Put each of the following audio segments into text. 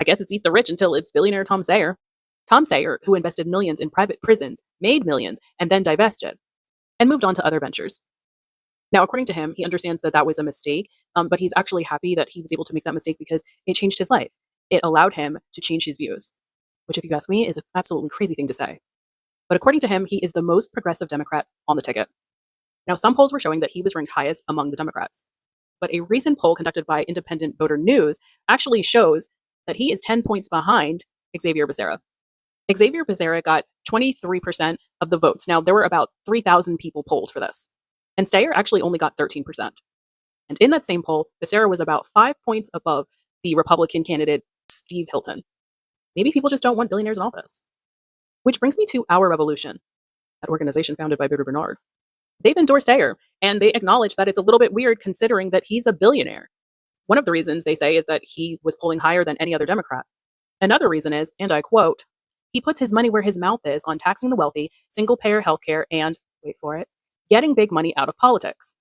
I guess it's eat the rich until it's billionaire Tom Sayer. Tom Sayer, who invested millions in private prisons, made millions, and then divested, and moved on to other ventures. Now, according to him, he understands that that was a mistake, but he's actually happy that he was able to make that mistake because it changed his life. It allowed him to change his views, which, if you ask me, is an absolutely crazy thing to say. But according to him, he is the most progressive Democrat on the ticket. Now, some polls were showing that he was ranked highest among the Democrats. But a recent poll conducted by Independent Voter News actually shows that he is 10 points behind Xavier Baccera. Xavier Baccera got 23% of the votes. Now, there were about 3,000 people polled for this. And Steyer actually only got 13%. And in that same poll, Baccera was about 5 points above the Republican candidate, Steve Hilton. Maybe people just don't want billionaires in office. Which brings me to Our Revolution, that organization founded by Bitter Bernard. They've endorsed Steyer, and they acknowledge that it's a little bit weird considering that he's a billionaire. One of the reasons they say is that he was polling higher than any other Democrat. Another reason is, and I quote, he puts his money where his mouth is on taxing the wealthy, single-payer healthcare, and, wait for it, getting big money out of politics.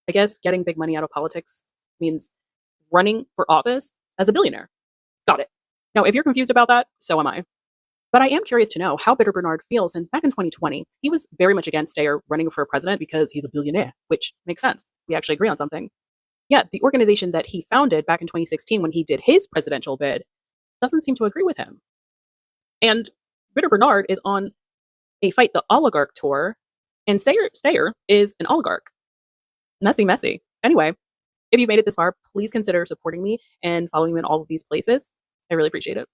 I guess getting big money out of politics means running for office as a billionaire. Got it. Now, if you're confused about that, so am I. But I am curious to know how Bitter Bernard feels, since back in 2020, he was very much against Steyer running for president because he's a billionaire, which makes sense. We actually agree on something. Yet, the organization that he founded back in 2016 when he did his presidential bid doesn't seem to agree with him. And Bitter Bernard is on a Fight the Oligarch tour, and Steyer is an oligarch. Messy. Anyway, if you've made it this far, please consider supporting me and following me in all of these places. I really appreciate it.